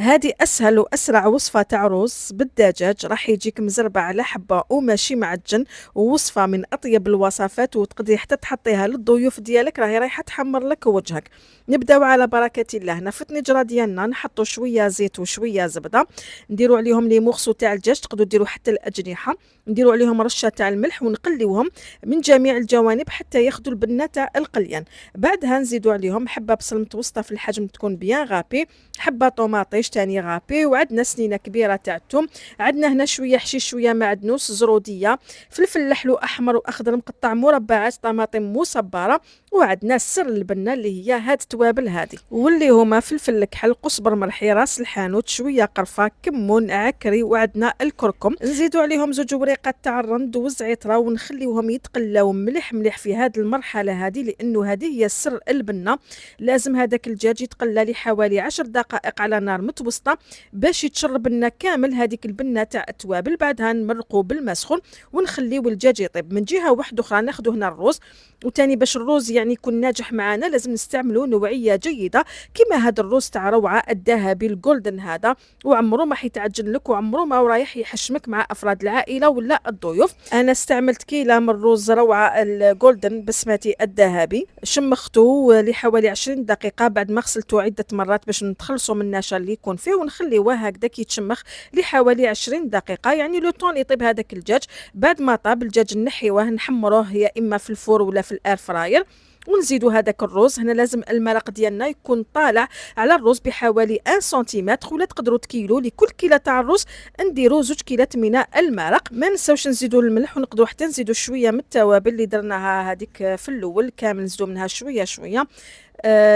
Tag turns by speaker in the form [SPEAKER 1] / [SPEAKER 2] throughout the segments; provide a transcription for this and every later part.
[SPEAKER 1] هذه اسهل واسرع وصفه تاع رز بالدجاج، راح يجيك مزربع على حبه وماشي معجن، ووصفه من اطيب الوصفات، وتقدري حتى تحطيها للضيوف ديالك، راهي رايحه تحمر لك وجهك. نبداو على بركه الله. هنا في الطنجره ديالنا نحطوا شويه زيت وشويه زبده، نديروا عليهم لي مورسو تاع الدجاج، تقدروا ديروا حتى الاجنحه، نديروا عليهم رشه تاع الملح ونقليوهم من جميع الجوانب حتى ياخذوا البنه تاع القليان. بعدها نزيدوا عليهم حبه بصل متوسطه في الحجم تكون بيان غابي، حبه طوماطيش تاني غابي، وعندنا سنينه كبيره تاع الثوم، عندنا هنا شويه حشيش شويه معدنوس زروديه، فلفل لحلو احمر واخضر مقطع مربعات، طماطم مصبره، وعندنا السر البنه اللي هي هاد التوابل هذه، واللي هما فلفل الكحل، قزبر مرحي، راس الحانوت، شويه قرفه، كمون، عكري، وعندنا الكركم. نزيدوا عليهم زوج وريقات تاع الرند وزعتره، ونخليوهم يتقلاو مليح مليح في هذه المرحله هذه، لانه هذه هي السر البنه. لازم هذاك الدجاج يتقلى لحوالي 10 دقائق على نار متوسطه باش يتشرب لنا كامل هذيك البنه تاع التوابل. بعدها نمرقوا بالماء سخون ونخليو الدجاج يطيب. من جهه واحده اخرى ناخذ هنا الرز، وتاني باش الرز يعني يكون ناجح معنا لازم نستعملوا نوعيه جيده كما هذا الرز تاع روعه الذهبي الجولدن هذا، وعمره ما حيتعجن لك، وعمره ما رايح يحشمك مع افراد العائله ولا الضيوف. انا استعملت كيله من الرز روعه الجولدن بسمتي الذهبي، شمخته لحوالي 20 دقيقه بعد ما غسلته عده مرات باش نتخلصوا من النشا اللي يكون فيه، ونخليوه هكذا يتشمخ لحوالي 20 دقيقه، يعني لو طون يطيب هذاك الدجاج. بعد ما طاب الدجاج نحيوه نحمروه يا اما في الفور ولا في الاير فراير، ونزيدوا هذاك الرز. هنا لازم المرق ديالنا يكون طالع على الرز بحوالي 1 سنتيمتر، ولا تقدروا تكيلوا لكل كيله تاع الرز نديروا 2 كيلات من المرق. ما نساوش نزيدوا الملح، ونقدروا حتى نزيدوا شويه من التوابل اللي درناها هذيك في الاول كامل، نزيدوا منها شويه شويه.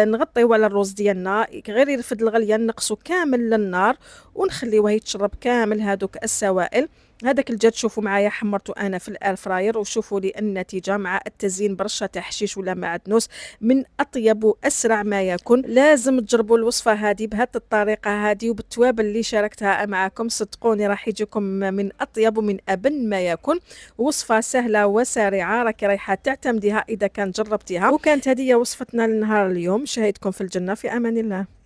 [SPEAKER 1] نغطيو على الرز ديالنا غير يرفد الغليان، نقصوا كامل للنار ونخليوه يتشرب كامل هذوك السوائل. هذاك الدجاج شوفوا معايا حمرته انا في الاير فراير، وشوفوا لي النتيجه مع التزيين برشه تاع حشيش ولا معدنوس من اطيب واسرع ما يكون. لازم تجربوا الوصفه هذه بهذه الطريقه هذه وبالتوابل اللي شاركتها معكم، صدقوني راح يجيكم من اطيب ومن ابن ما يكون. وصفه سهله وسريعه راكي رايحه تعتمديها اذا كان جربتيها. وكانت هذه وصفتنا لنهار اليوم، شهيتكم في الجنه، في امان الله.